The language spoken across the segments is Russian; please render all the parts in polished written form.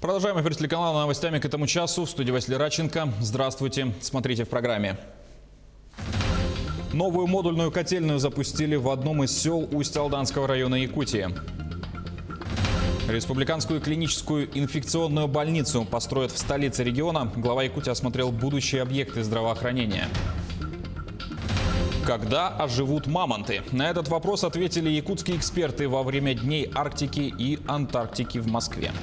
Продолжаем эфир телеканала новостями к этому часу. В студии Василий Радченко. Здравствуйте. Смотрите в программе. Новую модульную котельную запустили в одном из сел Усть-Алданского района Якутии. Республиканскую клиническую инфекционную больницу построят в столице региона. Глава Якутии осмотрел будущие объекты здравоохранения. Когда оживут мамонты? На этот вопрос ответили якутские эксперты во время Дней Арктики и Антарктики в Москве.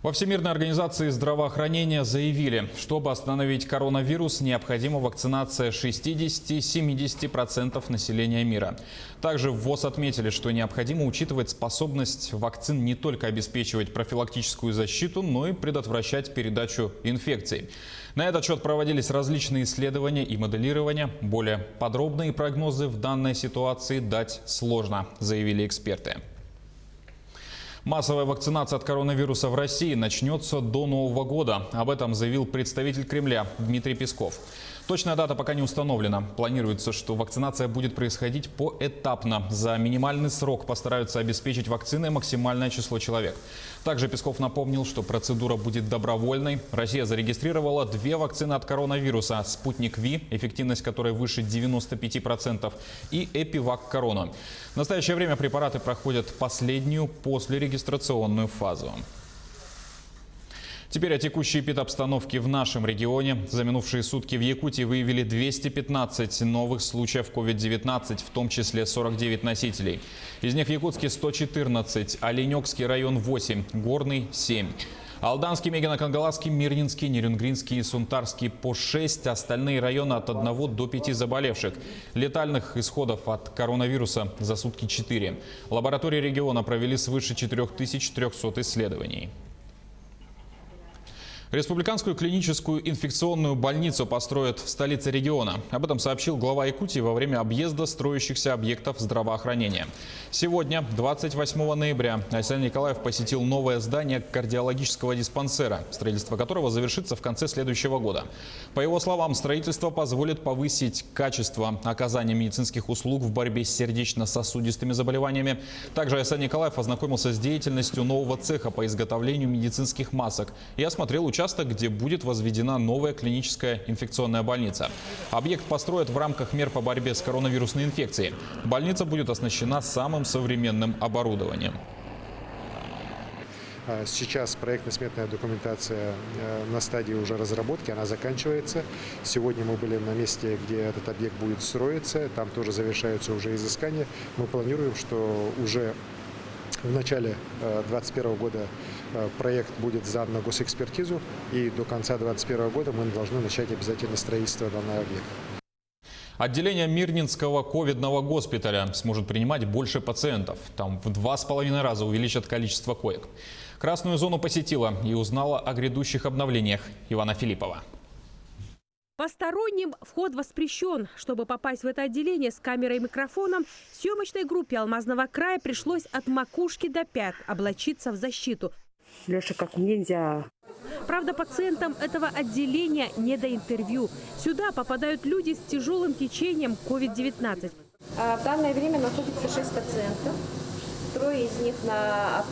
Во Всемирной организации здравоохранения заявили, чтобы остановить коронавирус, необходима вакцинация 60-70% населения мира. Также в ВОЗ отметили, что необходимо учитывать способность вакцин не только обеспечивать профилактическую защиту, но и предотвращать передачу инфекций. На этот счет проводились различные исследования и моделирования. Более подробные прогнозы в данной ситуации дать сложно, заявили эксперты. Массовая вакцинация от коронавируса в России начнется до Нового года. Об этом заявил представитель Кремля Дмитрий Песков. Точная дата пока не установлена. Планируется, что вакцинация будет происходить поэтапно. За минимальный срок постараются обеспечить вакциной максимальное число человек. Также Песков напомнил, что процедура будет добровольной. Россия зарегистрировала 2 вакцины от коронавируса: «Спутник Ви», эффективность которой выше 95%, и «Эпивак Корона». В настоящее время препараты проходят последнюю послерегистрационную фазу. Теперь о текущей эпидобстановке в нашем регионе. За минувшие сутки в Якутии выявили 215 новых случаев COVID-19, в том числе 49 носителей. Из них в Якутске 114, Оленёкский район 8, Горный 7. Алданский, Мегино-Кангаласский, Мирнинский, Нерюнгринский и Сунтарский по 6, остальные районы от 1 до 5 заболевших. Летальных исходов от коронавируса за сутки 4. Лаборатории региона провели свыше 4300 исследований. Республиканскую клиническую инфекционную больницу построят в столице региона. Об этом сообщил глава Якутии во время объезда строящихся объектов здравоохранения. Сегодня, 28 ноября, Александр Николаев посетил новое здание кардиологического диспансера, строительство которого завершится в конце следующего года. По его словам, строительство позволит повысить качество оказания медицинских услуг в борьбе с сердечно-сосудистыми заболеваниями. Также Александр Николаев ознакомился с деятельностью нового цеха по изготовлению медицинских масок и осмотрел участок, где будет возведена новая клиническая инфекционная больница. Объект построят в рамках мер по борьбе с коронавирусной инфекцией. Больница будет оснащена самым современным оборудованием. Сейчас проектно-сметная документация на стадии уже разработки, она заканчивается. Сегодня мы были на месте, где этот объект будет строиться, там тоже завершаются уже изыскания. Мы планируем, что уже в начале 2021 года проект будет сдан на госэкспертизу, и до конца 2021 года мы должны начать обязательно строительство данного объекта. Отделение Мирнинского ковидного госпиталя сможет принимать больше пациентов. Там в 2,5 раза увеличат количество коек. Красную зону посетила и узнала о грядущих обновлениях Ивана Филиппова. Посторонним вход воспрещен. Чтобы попасть в это отделение с камерой и микрофоном, съемочной группе Алмазного края пришлось от макушки до пят облачиться в защиту. Леша, как нельзя. Правда, пациентам этого отделения не до интервью. Сюда попадают люди с тяжелым течением COVID-19. В данное время находится 6 пациентов. 3 из них на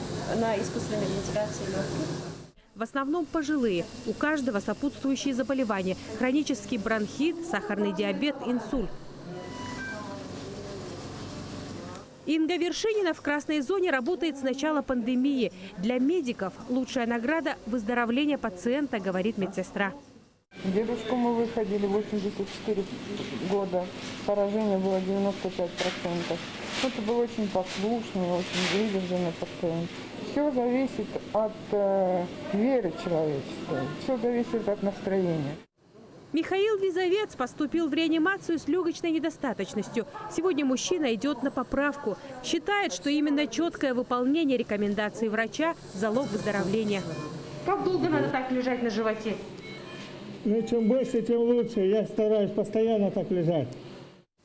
искусственной вентиляции легких. В основном пожилые. У каждого сопутствующие заболевания. Хронический бронхит, сахарный диабет, инсульт. Инга Вершинина в красной зоне работает с начала пандемии. Для медиков лучшая награда – выздоровление пациента, говорит медсестра. Дедушку мы выходили 84 года. Поражение было 95%. Это был очень послушный, очень выдержанный пациент. Все зависит от веры человеческой, все зависит от настроения. Михаил Визовец поступил в реанимацию с легочной недостаточностью. Сегодня мужчина идет на поправку. Считает, что именно четкое выполнение рекомендаций врача – залог выздоровления. Как долго надо так лежать на животе? Чем больше, тем лучше. Я стараюсь постоянно так лежать.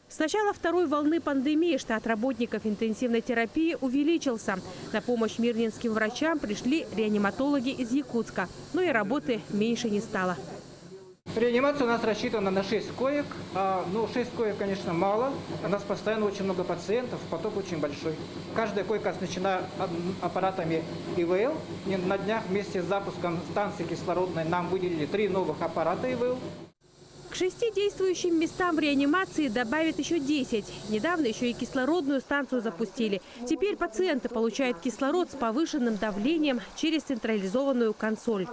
С начала второй волны пандемии штат работников интенсивной терапии увеличился. На помощь мирнинским врачам пришли реаниматологи из Якутска. Но и работы меньше не стало. Реанимация у нас рассчитана на 6 коек. 6 коек, конечно, мало. У нас постоянно очень много пациентов, поток очень большой. Каждая койка оснащена аппаратами ИВЛ. И на днях вместе с запуском станции кислородной нам выделили 3 новых аппарата ИВЛ. К 6 действующим местам в реанимации добавят еще 10. Недавно еще и кислородную станцию запустили. Теперь пациенты получают кислород с повышенным давлением через централизованную консоль.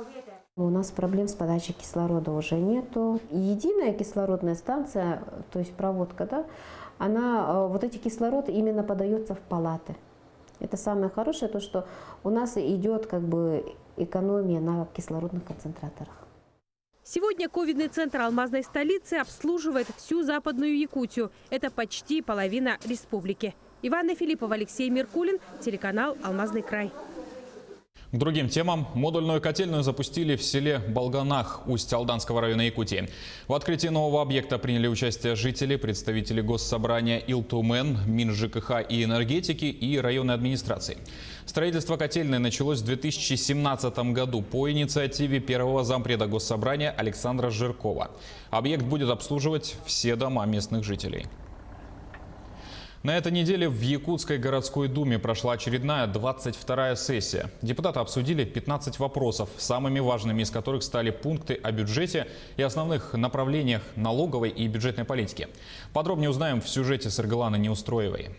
У нас проблем с подачей кислорода уже нету. Единая кислородная станция, то есть проводка, да, вот эти кислород именно подается в палаты. Это самое хорошее, то что у нас идет экономия на кислородных концентраторах. Сегодня ковидный центр алмазной столицы обслуживает всю Западную Якутию. Это почти половина республики. Иванна Филиппова, Алексей Меркулин, телеканал «Алмазный край». К другим темам. Модульную котельную запустили в селе Болганах Усть-Алданского района Якутии. В открытии нового объекта приняли участие жители, представители Госсобрания Илтумен, Минжкх и энергетики и районной администрации. Строительство котельной началось в 2017 году по инициативе первого зампреда Госсобрания Александра Жиркова. Объект будет обслуживать все дома местных жителей. На этой неделе в Якутской городской думе прошла очередная 22-я сессия. Депутаты обсудили 15 вопросов, самыми важными из которых стали пункты о бюджете и основных направлениях налоговой и бюджетной политики. Подробнее узнаем в сюжете Саргаланы Неустроевой.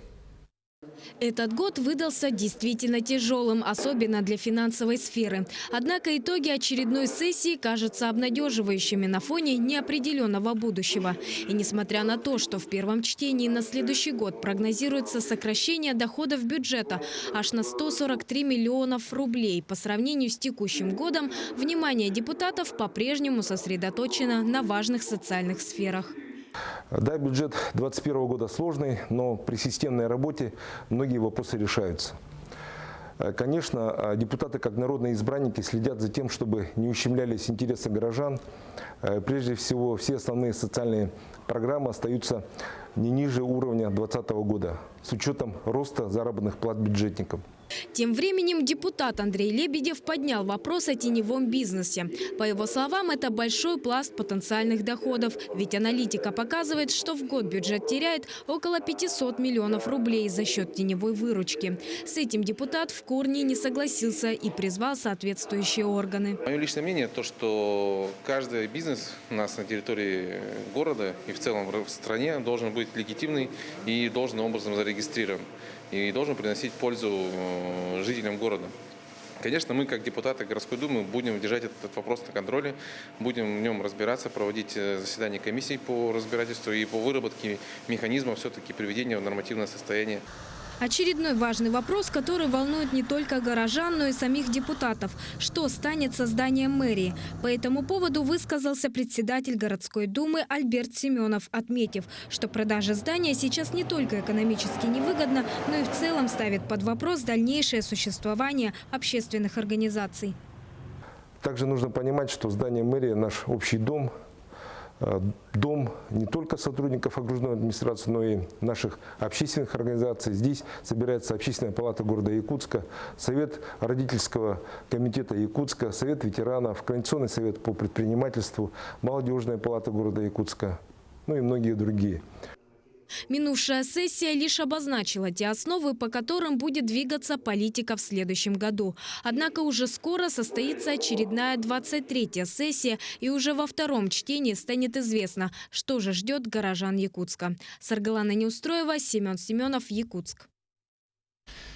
Этот год выдался действительно тяжелым, особенно для финансовой сферы. Однако итоги очередной сессии кажутся обнадеживающими на фоне неопределенного будущего. И несмотря на то, что в первом чтении на следующий год прогнозируется сокращение доходов бюджета аж на 143 миллионов рублей по сравнению с текущим годом, внимание депутатов по-прежнему сосредоточено на важных социальных сферах. Да, бюджет 2021 года сложный, но при системной работе многие вопросы решаются. Конечно, депутаты, как народные избранники, следят за тем, чтобы не ущемлялись интересы горожан. Прежде всего, все основные социальные программы остаются не ниже уровня 2020 года, с учетом роста заработных плат бюджетникам. Тем временем депутат Андрей Лебедев поднял вопрос о теневом бизнесе. По его словам, это большой пласт потенциальных доходов. Ведь аналитика показывает, что в год бюджет теряет около 500 миллионов рублей за счет теневой выручки. С этим депутат в корне не согласился и призвал соответствующие органы. Мое личное мнение то, что каждый бизнес у нас на территории города и в целом в стране должен быть легитимный и должным образом зарегистрирован. И должен приносить пользу жителям города. Конечно, мы, как депутаты городской думы, будем держать этот вопрос на контроле, будем в нем разбираться, проводить заседания комиссий по разбирательству и по выработке механизмов все-таки приведения в нормативное состояние. Очередной важный вопрос, который волнует не только горожан, но и самих депутатов. Что станет со зданием мэрии? По этому поводу высказался председатель городской думы Альберт Семенов, отметив, что продажа здания сейчас не только экономически невыгодна, но и в целом ставит под вопрос дальнейшее существование общественных организаций. Также нужно понимать, что здание мэрии – наш общий дом. Дом не только сотрудников окружной администрации, но и наших общественных организаций. Здесь собирается Общественная палата города Якутска, Совет родительского комитета Якутска, Совет ветеранов, Координационный совет по предпринимательству, Молодежная палата города Якутска, ну и многие другие. Минувшая сессия лишь обозначила те основы, по которым будет двигаться политика в следующем году. Однако уже скоро состоится очередная 23-я сессия, и уже во втором чтении станет известно, что же ждет горожан Якутска. Саргалана Неустроева, Семен Семенов, Якутск.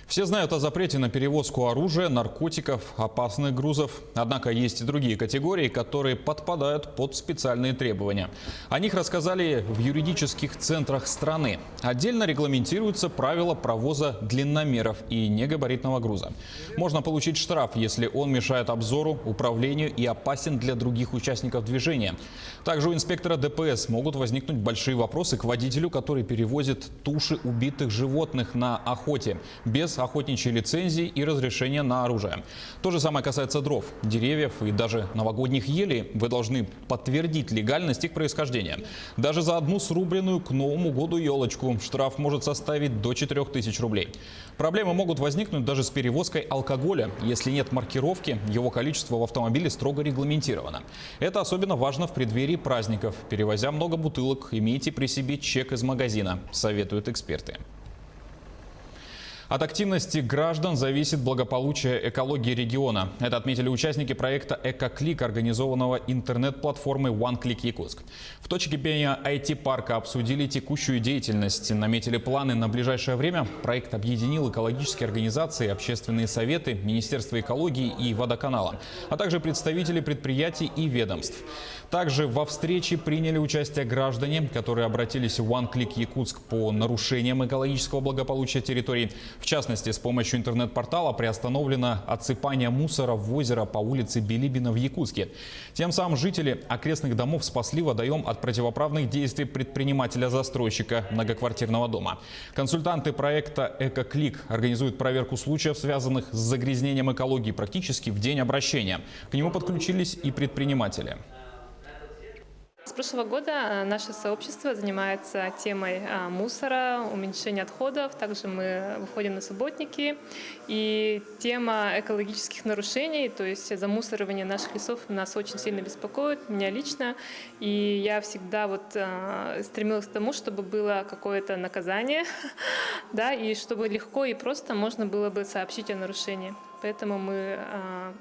Все знают о запрете на перевозку оружия, наркотиков, опасных грузов. Однако есть и другие категории, которые подпадают под специальные требования. О них рассказали в юридических центрах страны. Отдельно регламентируются правила провоза длинномеров и негабаритного груза. Можно получить штраф, если он мешает обзору, управлению и опасен для других участников движения. Также у инспектора ДПС могут возникнуть большие вопросы к водителю, который перевозит туши убитых животных на охоте без без охотничьей лицензии и разрешения на оружие. То же самое касается дров, деревьев и даже новогодних елей. Вы должны подтвердить легальность их происхождения. Даже за одну срубленную к Новому году елочку штраф может составить до 4000 рублей. Проблемы могут возникнуть даже с перевозкой алкоголя. Если нет маркировки, его количество в автомобиле строго регламентировано. Это особенно важно в преддверии праздников. Перевозя много бутылок, имейте при себе чек из магазина, советуют эксперты. От активности граждан зависит благополучие экологии региона. Это отметили участники проекта «Эко-клик», организованного интернет-платформой OneClick Якутск. В точке кипения IT-парка обсудили текущую деятельность, наметили планы на ближайшее время. Проект объединил экологические организации, общественные советы, Министерство экологии и водоканала, а также представители предприятий и ведомств. Также во встрече приняли участие граждане, которые обратились в OneClick Якутск по нарушениям экологического благополучия территорий. В частности, с помощью интернет-портала приостановлено отсыпание мусора в озеро по улице Билибина в Якутске. Тем самым жители окрестных домов спасли водоем от противоправных действий предпринимателя-застройщика многоквартирного дома. Консультанты проекта «Эко-клик» организуют проверку случаев, связанных с загрязнением экологии, практически в день обращения. К нему подключились и предприниматели. С прошлого года наше сообщество занимается темой мусора, уменьшения отходов. Также мы выходим на субботники. И тема экологических нарушений, то есть замусоривание наших лесов, нас очень сильно беспокоит, меня лично. И я всегда стремилась к тому, чтобы было какое-то наказание, да, и чтобы легко и просто можно было бы сообщить о нарушении. Поэтому мы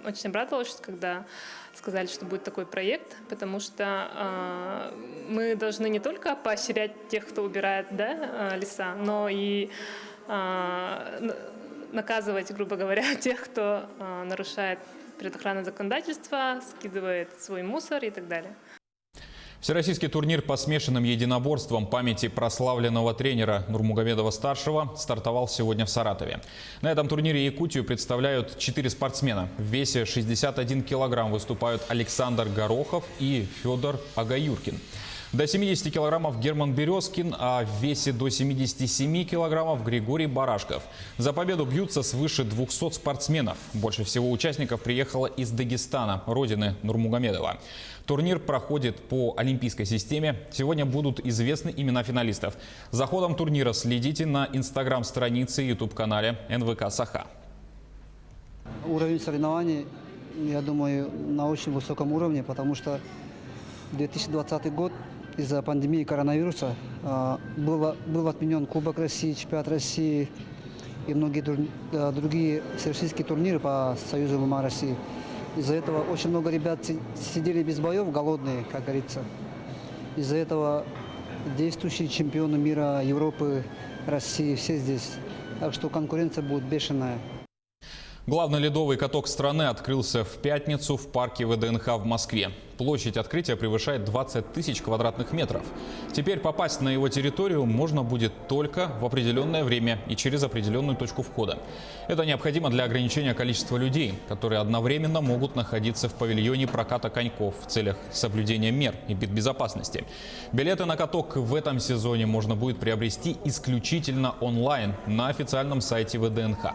очень обрадовались, когда сказали, что будет такой проект, потому что мы должны не только поощрять тех, кто убирает, да, леса, но и наказывать, грубо говоря, тех, кто нарушает природоохранное законодательство, скидывает свой мусор и так далее. Всероссийский турнир по смешанным единоборствам памяти прославленного тренера Нурмугамедова-старшего стартовал сегодня в Саратове. На этом турнире Якутию представляют 4 спортсмена. В весе 61 килограмм выступают Александр Горохов и Федор Агаюркин. До 70 килограммов Герман Березкин, а в весе до 77 килограммов Григорий Барашков. За победу бьются свыше 200 спортсменов. Больше всего участников приехало из Дагестана, родины Нурмугамедова. Турнир проходит по олимпийской системе. Сегодня будут известны имена финалистов. За ходом турнира следите на инстаграм-странице и ютуб-канале НВК «Саха». Уровень соревнований, я думаю, на очень высоком уровне, потому что 2020 год из-за пандемии коронавируса был отменен Кубок России, Чемпионат России и многие другие всероссийские турниры по Союзу ММА России. Из-за этого очень много ребят сидели без боев, голодные, как говорится. Из-за этого действующие чемпионы мира, Европы, России, все здесь. Так что конкуренция будет бешеная. Главный ледовый каток страны открылся в пятницу в парке ВДНХ в Москве. Площадь открытия превышает 20 тысяч квадратных метров. Теперь попасть на его территорию можно будет только в определенное время и через определенную точку входа. Это необходимо для ограничения количества людей, которые одновременно могут находиться в павильоне проката коньков в целях соблюдения мер и безопасности. Билеты на каток в этом сезоне можно будет приобрести исключительно онлайн на официальном сайте ВДНХ.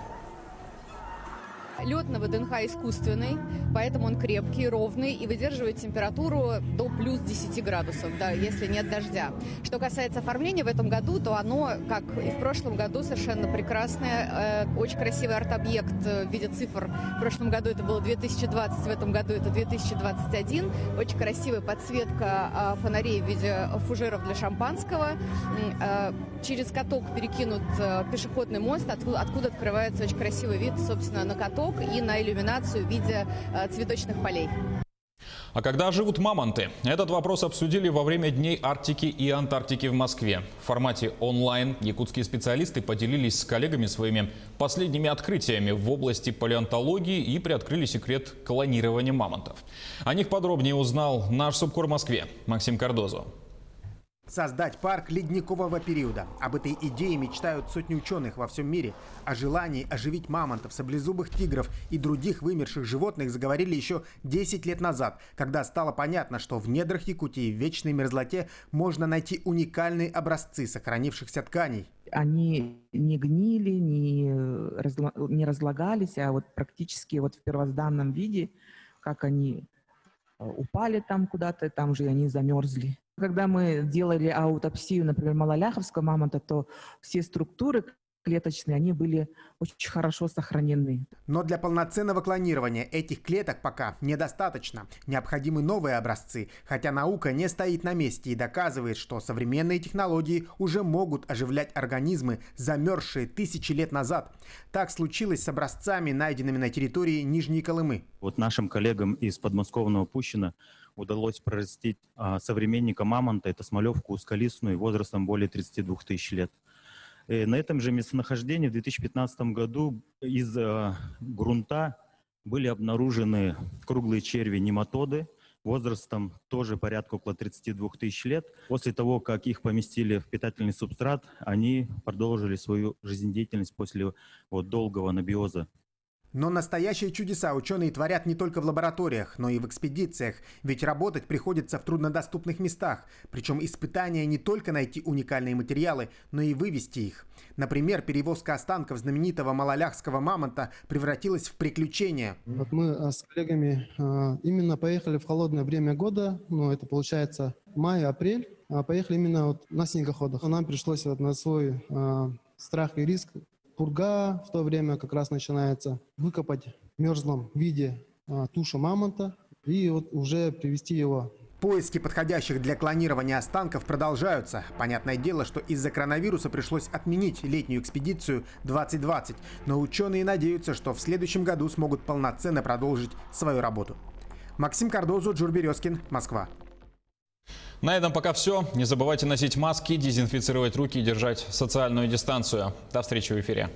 Лед на ВДНХ искусственный, поэтому он крепкий, ровный и выдерживает температуру до плюс 10 градусов, да, если нет дождя. Что касается оформления в этом году, то оно, как и в прошлом году, совершенно прекрасное. Очень красивый арт-объект в виде цифр. В прошлом году это было 2020, в этом году это 2021. Очень красивая подсветка фонарей в виде фужеров для шампанского. Через каток перекинут пешеходный мост, откуда открывается очень красивый вид, собственно, на каток и на иллюминацию в виде цветочных полей. А когда живут мамонты? Этот вопрос обсудили во время Дней Арктики и Антарктики в Москве. В формате онлайн якутские специалисты поделились с коллегами своими последними открытиями в области палеонтологии и приоткрыли секрет клонирования мамонтов. О них подробнее узнал наш субкор в Москве Максим Кардозо. Создать парк ледникового периода. Об этой идее мечтают сотни ученых во всем мире. О желании оживить мамонтов, саблезубых тигров и других вымерших животных заговорили еще 10 лет назад, когда стало понятно, что в недрах Якутии в вечной мерзлоте можно найти уникальные образцы сохранившихся тканей. Они не гнили, не разлагались, а вот практически вот в первозданном виде, как они упали там куда-то, там же они замерзли. Когда мы делали аутопсию, например, малоляховского мамонта, то все структуры клеточные, они были очень хорошо сохранены. Но для полноценного клонирования этих клеток пока недостаточно. Необходимы новые образцы, хотя наука не стоит на месте и доказывает, что современные технологии уже могут оживлять организмы, замерзшие тысячи лет назад. Так случилось с образцами, найденными на территории Нижней Колымы. Вот нашим коллегам из подмосковного Пущино удалось прорастить современника мамонта, это смолевку узколистную, возрастом более 32 тысяч лет. И на этом же местонахождении в 2015 году из грунта были обнаружены круглые черви нематоды, возрастом тоже порядка около 32 тысяч лет. После того, как их поместили в питательный субстрат, они продолжили свою жизнедеятельность после долгого анабиоза. Но настоящие чудеса ученые творят не только в лабораториях, но и в экспедициях, ведь работать приходится в труднодоступных местах. Причем испытания не только найти уникальные материалы, но и вывести их. Например, перевозка останков знаменитого малоляхского мамонта превратилась в приключение. Вот мы с коллегами именно поехали в холодное время года, это получается май-апрель, поехали именно на снегоходах. Нам пришлось на свой страх и риск, пурга в то время как раз начинается, выкопать в мерзлом виде тушу мамонта и уже привезти его. Поиски подходящих для клонирования останков продолжаются. Понятное дело, что из-за коронавируса пришлось отменить летнюю экспедицию 2020. Но ученые надеются, что в следующем году смогут полноценно продолжить свою работу. Максим Кардозу, Джур Березкин, Москва. На этом пока все. Не забывайте носить маски, дезинфицировать руки и держать социальную дистанцию. До встречи в эфире.